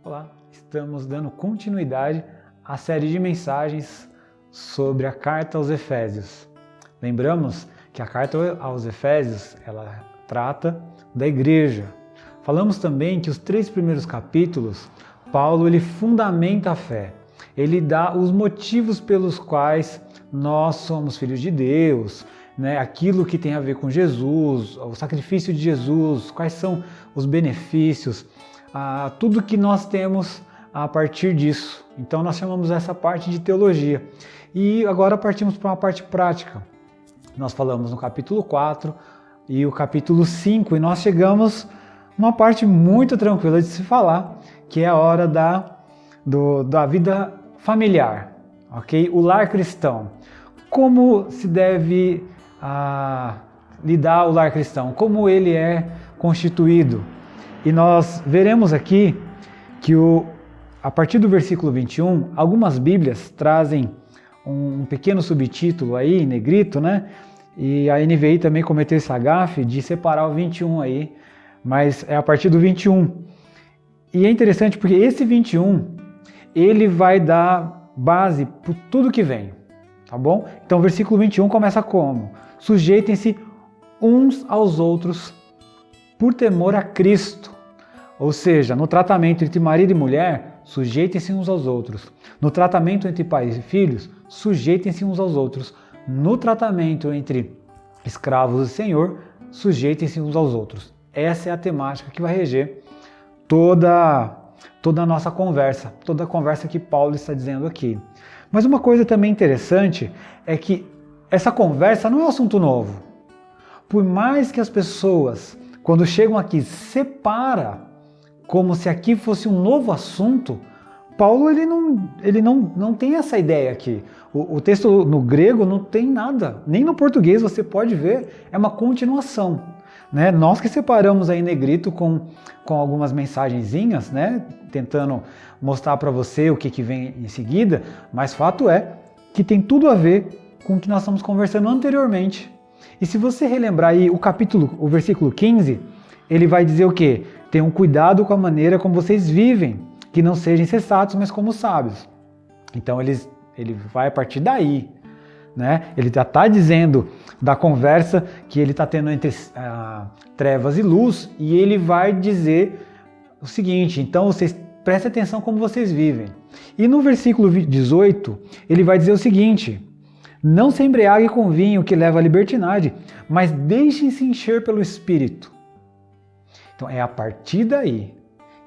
Olá, estamos dando continuidade à série de mensagens sobre a carta aos Efésios. Lembramos que a carta aos Efésios, ela trata da igreja. Falamos também que os 3 primeiros capítulos, Paulo ele fundamenta a fé. Ele dá os motivos pelos quais nós somos filhos de Deus, aquilo que tem a ver com Jesus, o sacrifício de Jesus, quais são os benefícios, tudo que nós temos a partir disso. Então nós chamamos essa parte de teologia. E agora partimos para uma parte prática. Nós falamos no capítulo 4 e o capítulo 5 e nós chegamos numa parte muito tranquila de se falar, que é a hora da vida familiar, ok? O lar cristão. Como se deve lidar o lar cristão? Como ele é constituído? E nós veremos aqui que a partir do versículo 21, algumas Bíblias trazem um pequeno subtítulo aí, em negrito, E a NVI também cometeu esse agafe de separar o 21 aí, mas é a partir do 21. E é interessante porque esse 21, ele vai dar base para tudo que vem, tá bom? Então o versículo 21 começa como? Sujeitem-se uns aos outros por temor a Cristo. Ou seja, no tratamento entre marido e mulher, sujeitem-se uns aos outros. No tratamento entre pais e filhos, sujeitem-se uns aos outros. No tratamento entre escravos e senhor, sujeitem-se uns aos outros. Essa é a temática que vai reger toda a nossa conversa, toda a conversa que Paulo está dizendo aqui. Mas uma coisa também interessante é que essa conversa não é um assunto novo. Por mais que as pessoas, quando chegam aqui, separam como se aqui fosse um novo assunto, Paulo ele não tem essa ideia aqui. O texto no grego não tem nada, nem no português você pode ver, é uma continuação. Nós que separamos aí em negrito com algumas mensagenzinhas, tentando mostrar para você o que vem em seguida, mas fato é que tem tudo a ver com o que nós estamos conversando anteriormente. E se você relembrar aí o versículo 15, ele vai dizer o quê? Tenham cuidado com a maneira como vocês vivem, que não sejam insensatos, mas como sábios. Então ele vai a partir daí, Ele já está dizendo da conversa que ele está tendo entre trevas e luz, e ele vai dizer o seguinte, então vocês prestem atenção como vocês vivem. E no versículo 18, ele vai dizer o seguinte, não se embriague com vinho que leva à libertinagem, mas deixem-se encher pelo Espírito. Então é a partir daí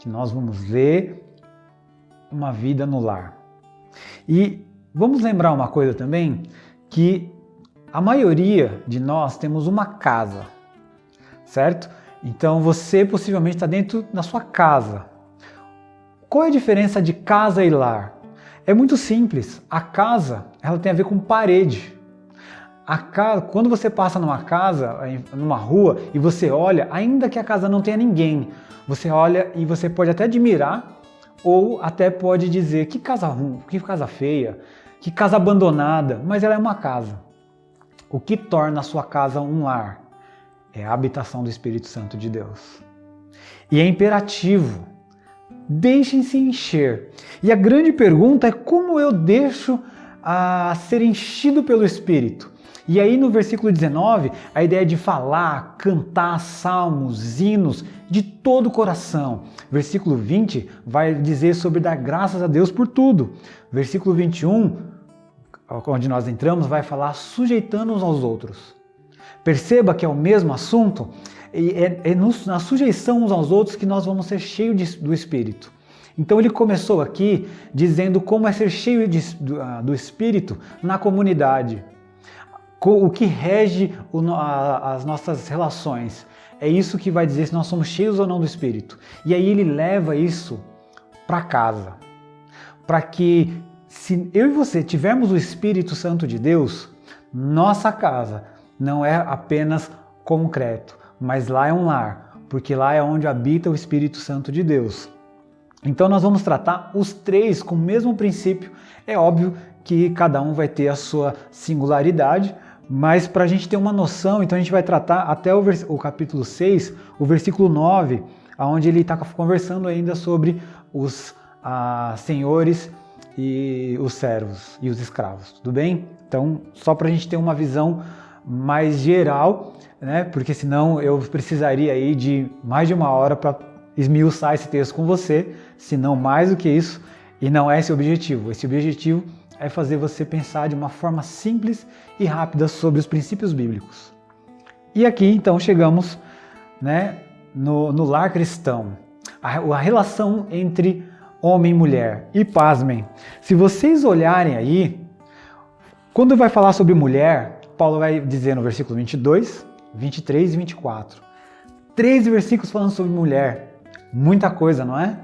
que nós vamos ver uma vida no lar. E vamos lembrar uma coisa também, que a maioria de nós temos uma casa, certo? Então você possivelmente está dentro da sua casa. Qual é a diferença de casa e lar? É muito simples. A casa, ela tem a ver com parede. A casa, quando você passa numa casa, numa rua, e você olha, ainda que a casa não tenha ninguém, você olha e você pode até admirar, ou até pode dizer, que casa ruim, que casa feia, que casa abandonada, mas ela é uma casa. O que torna a sua casa um lar? É a habitação do Espírito Santo de Deus. E é imperativo, deixem-se encher. E a grande pergunta é como eu deixo ser enchido pelo Espírito? E aí no versículo 19, a ideia de falar, cantar salmos, hinos de todo o coração. Versículo 20 vai dizer sobre dar graças a Deus por tudo. Versículo 21, onde nós entramos, vai falar sujeitando uns aos outros. Perceba que é o mesmo assunto, e na sujeição uns aos outros que nós vamos ser cheios do Espírito. Então ele começou aqui dizendo como é ser cheio do Espírito na comunidade. O que rege as nossas relações. É isso que vai dizer se nós somos cheios ou não do Espírito. E aí ele leva isso para casa. Para que, se eu e você tivermos o Espírito Santo de Deus, nossa casa não é apenas concreto, mas lá é um lar, porque lá é onde habita o Espírito Santo de Deus. Então nós vamos tratar os 3 com o mesmo princípio. É óbvio que cada um vai ter a sua singularidade, mas para a gente ter uma noção, então a gente vai tratar até o capítulo 6, o versículo 9 onde ele está conversando ainda sobre os senhores e os servos e os escravos, tudo bem? Então, só para a gente ter uma visão mais geral, né? Porque senão eu precisaria aí de mais de 1 hora para esmiuçar esse texto com você, se não mais do que isso, e não é esse o objetivo. Esse objetivo é fazer você pensar de uma forma simples e rápida sobre os princípios bíblicos. E aqui então chegamos, né, no lar cristão, a relação entre homem e mulher. E pasmem, se vocês olharem aí, quando vai falar sobre mulher, Paulo vai dizer no versículo 22, 23 e 24. 3 versículos falando sobre mulher. Muita coisa, não é?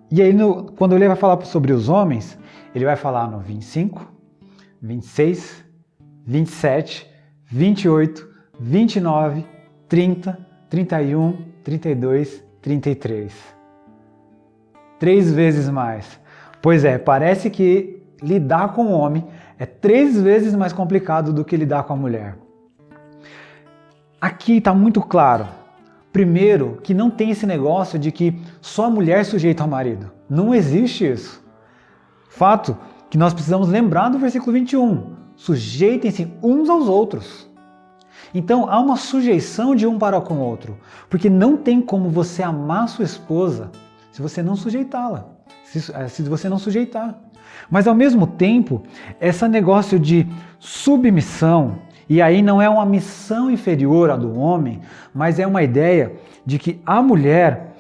E aí, quando ele vai falar sobre os homens, ele vai falar no 25, 26, 27, 28, 29, 30, 31, 32, 33. 3 vezes mais. Pois é, parece que lidar com o homem é 3 vezes mais complicado do que lidar com a mulher. Aqui está muito claro. Primeiro, que não tem esse negócio de que só a mulher sujeita ao marido. Não existe isso. Fato que nós precisamos lembrar do versículo 21. Sujeitem-se uns aos outros. Então, há uma sujeição de um para com o outro. Porque não tem como você amar sua esposa se você não sujeitá-la. Se você não sujeitar. Mas, ao mesmo tempo, esse negócio de submissão, e aí não é uma missão inferior à do homem, mas é uma ideia de que a mulher,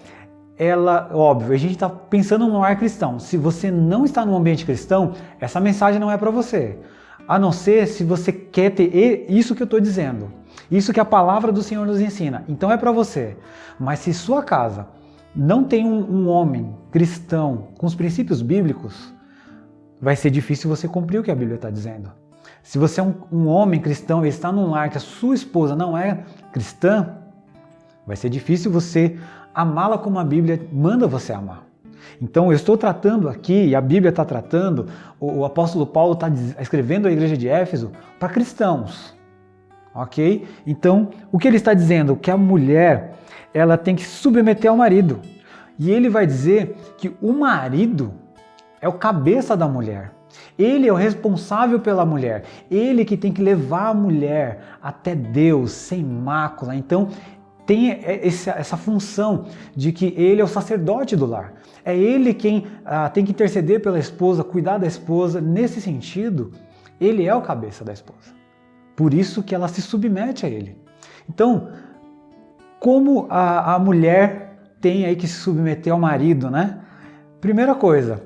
ela, óbvio, a gente está pensando num lar cristão. Se você não está num ambiente cristão, essa mensagem não é para você. A não ser se você quer ter isso que eu estou dizendo. Isso que a palavra do Senhor nos ensina. Então é para você. Mas se sua casa não tem um homem cristão com os princípios bíblicos, vai ser difícil você cumprir o que a Bíblia está dizendo. Se você é um homem cristão e está num lar que a sua esposa não é cristã, vai ser difícil você amá-la como a Bíblia manda você amar. Então eu estou tratando aqui, e a Bíblia está tratando, o apóstolo Paulo está escrevendo à igreja de Éfeso para cristãos. Ok? Então, o que ele está dizendo? Que a mulher, ela tem que se submeter ao marido. E ele vai dizer que o marido é o cabeça da mulher. Ele é o responsável pela mulher. Ele que tem que levar a mulher até Deus, sem mácula. Então, tem essa função de que ele é o sacerdote do lar. É ele quem tem que interceder pela esposa, cuidar da esposa. Nesse sentido, ele é o cabeça da esposa. Por isso que ela se submete a ele. Então, como a mulher tem aí que se submeter ao marido, né? Primeira coisa,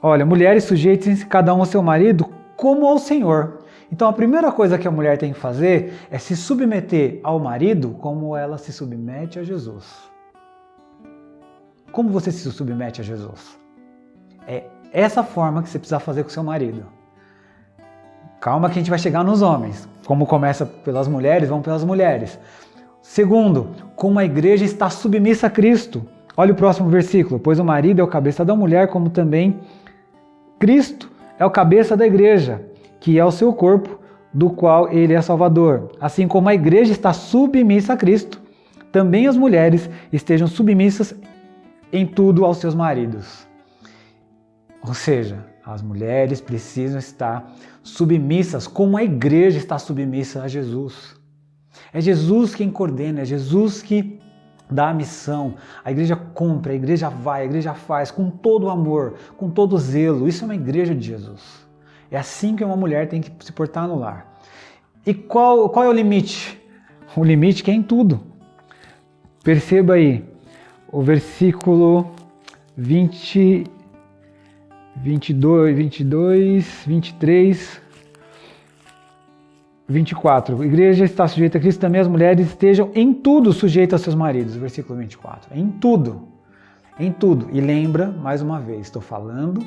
olha, mulheres sujeitem-se cada um ao seu marido como ao Senhor. Então a primeira coisa que a mulher tem que fazer é se submeter ao marido como ela se submete a Jesus. Como você se submete a Jesus? É essa forma que você precisa fazer com o seu marido. Calma que a gente vai chegar nos homens. Como começa pelas mulheres, vamos pelas mulheres. Segundo, como a igreja está submissa a Cristo. Olha o próximo versículo. Pois o marido é o cabeça da mulher, como também Cristo é o cabeça da igreja, que é o seu corpo, do qual ele é salvador. Assim como a igreja está submissa a Cristo, também as mulheres estejam submissas em tudo aos seus maridos. Ou seja, as mulheres precisam estar submissas, como a igreja está submissa a Jesus. É Jesus quem coordena, é Jesus que dá a missão. A igreja cumpre, a igreja vai, a igreja faz com todo o amor, com todo o zelo. Isso é uma igreja de Jesus. É assim que uma mulher tem que se portar no lar. E qual é o limite? O limite que é em tudo. Perceba aí, o versículo 20, 22, 23, 24. A igreja está sujeita a Cristo, também as mulheres estejam em tudo sujeitas aos seus maridos. Versículo 24. Em tudo. Em tudo. E lembra, mais uma vez, estou falando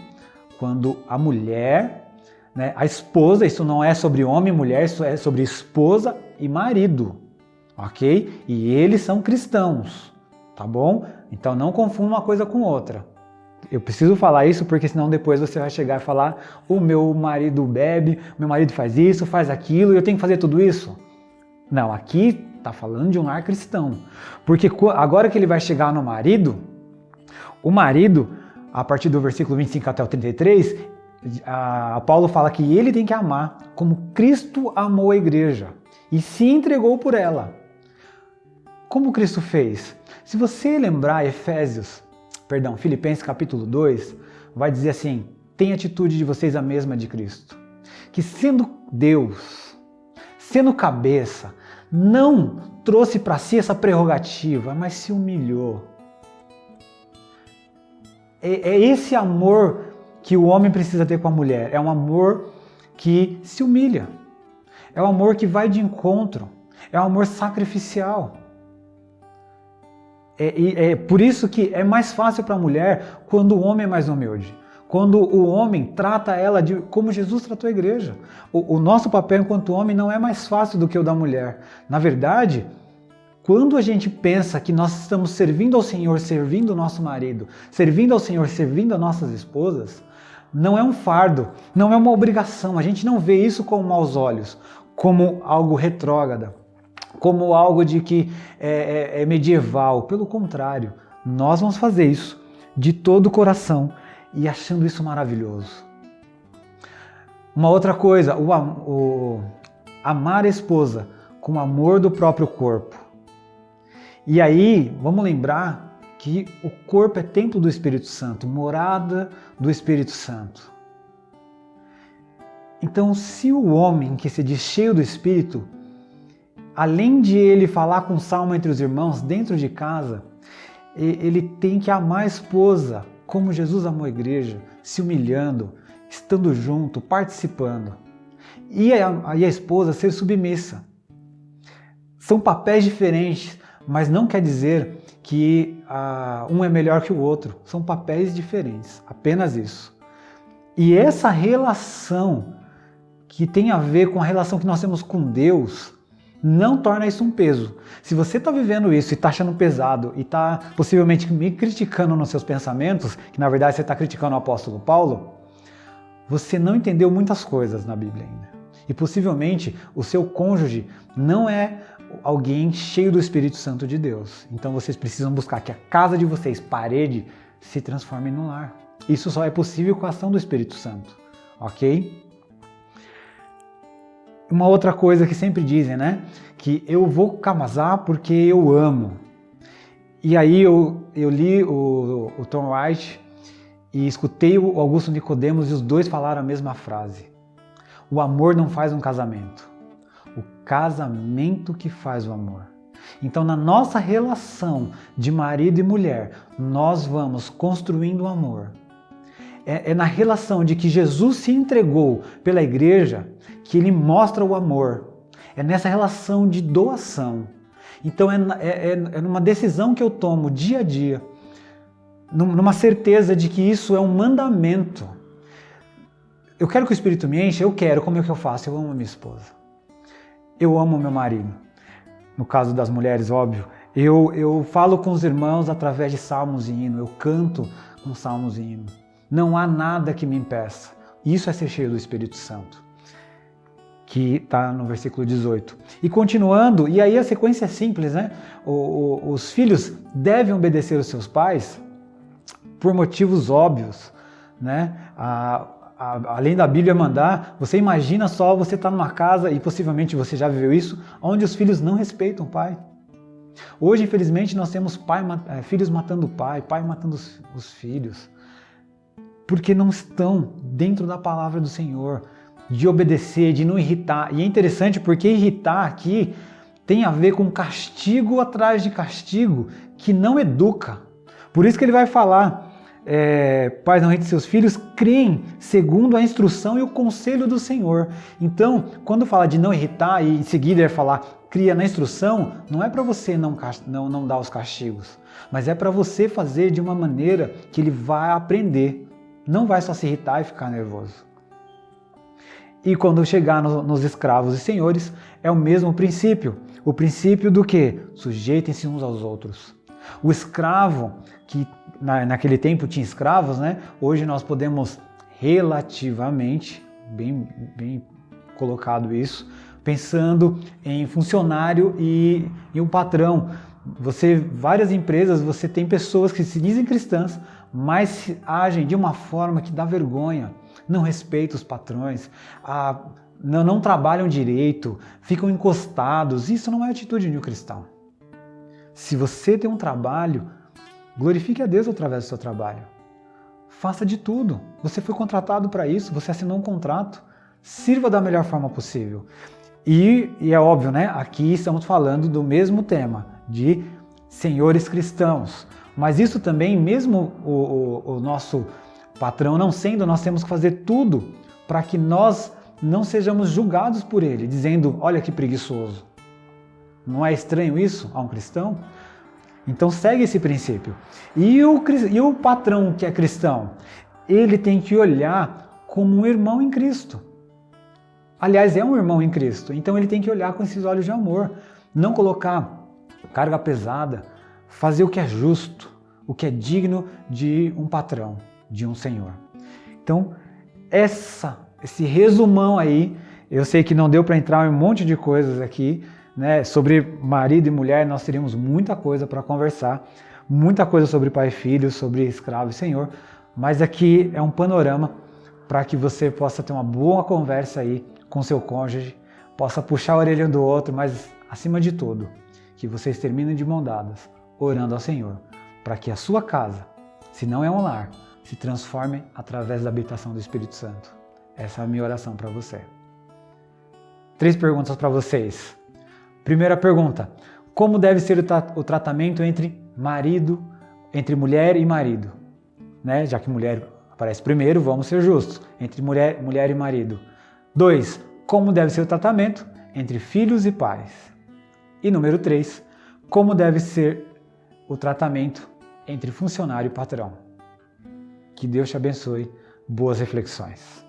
quando a mulher, né, a esposa, isso não é sobre homem e mulher, isso é sobre esposa e marido. Ok? E eles são cristãos. Tá bom? Então não confunda uma coisa com outra. Eu preciso falar isso porque senão depois você vai chegar e falar: o meu marido bebe, meu marido faz isso, faz aquilo, e eu tenho que fazer tudo isso? Não, aqui Está falando de um lar cristão. Porque agora que ele vai chegar no marido, o marido, a partir do versículo 25 até o 33, Paulo fala que ele tem que amar como Cristo amou a igreja e se entregou por ela. Como Cristo fez? Se você lembrar Filipenses capítulo 2, vai dizer assim: tem atitude de vocês a mesma de Cristo, que sendo Deus, sendo cabeça, não trouxe para si essa prerrogativa, mas se humilhou. É esse amor que o homem precisa ter com a mulher. É um amor que se humilha. É um amor que vai de encontro. É um amor sacrificial. É por isso que é mais fácil para a mulher quando o homem é mais humilde. Quando o homem trata ela como Jesus tratou a igreja. O nosso papel enquanto homem não é mais fácil do que o da mulher. Na verdade, quando a gente pensa que nós estamos servindo ao Senhor, servindo o nosso marido, servindo ao Senhor, servindo as nossas esposas, não é um fardo, não é uma obrigação. A gente não vê isso com maus olhos, como algo retrógrado, como algo de que é medieval. Pelo contrário, nós vamos fazer isso de todo o coração e achando isso maravilhoso. Uma outra coisa, amar a esposa com o amor do próprio corpo. E aí, vamos lembrar que o corpo é templo do Espírito Santo, morada do Espírito Santo. Então, se o homem que se diz cheio do Espírito, além de ele falar com salmo entre os irmãos dentro de casa, ele tem que amar a esposa como Jesus amou a igreja, se humilhando, estando junto, participando. E a esposa ser submissa. São papéis diferentes, mas não quer dizer que um é melhor que o outro. São papéis diferentes, apenas isso. E essa relação que tem a ver com a relação que nós temos com Deus, não torna isso um peso. Se você está vivendo isso e está achando pesado e está possivelmente me criticando nos seus pensamentos, que na verdade você está criticando o apóstolo Paulo, você não entendeu muitas coisas na Bíblia ainda. E possivelmente o seu cônjuge não é alguém cheio do Espírito Santo de Deus. Então vocês precisam buscar que a casa de vocês, parede, se transforme num lar. Isso só é possível com a ação do Espírito Santo. Ok? Uma outra coisa que sempre dizem, né? Que eu vou casar porque eu amo. E aí eu li o Tom Wright e escutei o Augusto Nicodemos e os dois falaram a mesma frase. O amor não faz um casamento. O casamento que faz o amor. Então, na nossa relação de marido e mulher, nós vamos construindo o amor. É na relação de que Jesus se entregou pela igreja que ele mostra o amor. É nessa relação de doação. Então é numa decisão que eu tomo dia a dia, numa certeza de que isso é um mandamento. Eu quero que o Espírito me encha, eu quero. Como é que eu faço? Eu amo a minha esposa. Eu amo o meu marido. No caso das mulheres, óbvio. Eu falo com os irmãos através de salmos e hinos. Eu canto com salmos e hinos. Não há nada que me impeça. Isso é ser cheio do Espírito Santo, que está no versículo 18. E continuando, e aí a sequência é simples, né? Os filhos devem obedecer os seus pais por motivos óbvios, né? Além da Bíblia mandar, você imagina só você estar numa casa, e possivelmente você já viveu isso, onde os filhos não respeitam o pai. Hoje, infelizmente, nós temos filhos matando o pai matando os filhos, porque não estão dentro da palavra do Senhor, de obedecer, de não irritar. E é interessante porque irritar aqui tem a ver com castigo atrás de castigo, que não educa. Por isso que ele vai falar, pais não irritem seus filhos, criem segundo a instrução e o conselho do Senhor. Então, quando fala de não irritar e em seguida ele vai falar, cria na instrução, não é para você não dar os castigos, mas é para você fazer de uma maneira que ele vai aprender. Não vai só se irritar e ficar nervoso. E quando chegar nos escravos e senhores, é o mesmo princípio. O princípio do quê? Sujeitem-se uns aos outros. O escravo, que naquele tempo tinha escravos, né? Hoje nós podemos relativamente, bem colocado isso, pensando em funcionário e um patrão. Várias empresas, você tem pessoas que se dizem cristãs, mas agem de uma forma que dá vergonha, não respeitam os patrões, não trabalham direito, ficam encostados. Isso não é atitude de um cristão. Se você tem um trabalho, glorifique a Deus através do seu trabalho. Faça de tudo. Você foi contratado para isso, você assinou um contrato. Sirva da melhor forma possível. E é óbvio, né? Aqui estamos falando do mesmo tema, de senhores cristãos. Mas isso também, mesmo o nosso patrão não sendo, nós temos que fazer tudo para que nós não sejamos julgados por ele, dizendo, olha que preguiçoso. Não é estranho isso a um cristão? Então segue esse princípio. E o patrão que é cristão, ele tem que olhar como um irmão em Cristo. Aliás, é um irmão em Cristo, então ele tem que olhar com esses olhos de amor, não colocar carga pesada, fazer o que é justo, o que é digno de um patrão, de um senhor. Então, esse resumão aí, eu sei que não deu para entrar em um monte de coisas aqui, né? Sobre marido e mulher nós teríamos muita coisa para conversar, muita coisa sobre pai e filho, sobre escravo e senhor, mas aqui é um panorama para que você possa ter uma boa conversa aí com seu cônjuge, possa puxar a orelha um do outro, mas acima de tudo, que vocês terminem de mão dadas, orando ao Senhor, para que a sua casa, se não é um lar, se transforme através da habitação do Espírito Santo. Essa é a minha oração para você. 3 perguntas para vocês. Primeira pergunta: como deve ser o tratamento entre mulher e marido? Né? Já que mulher aparece primeiro, vamos ser justos, entre mulher e marido. 2. Como deve ser o tratamento entre filhos e pais? E número 3. Como deve ser o tratamento entre funcionário e patrão? Que Deus te abençoe. Boas reflexões.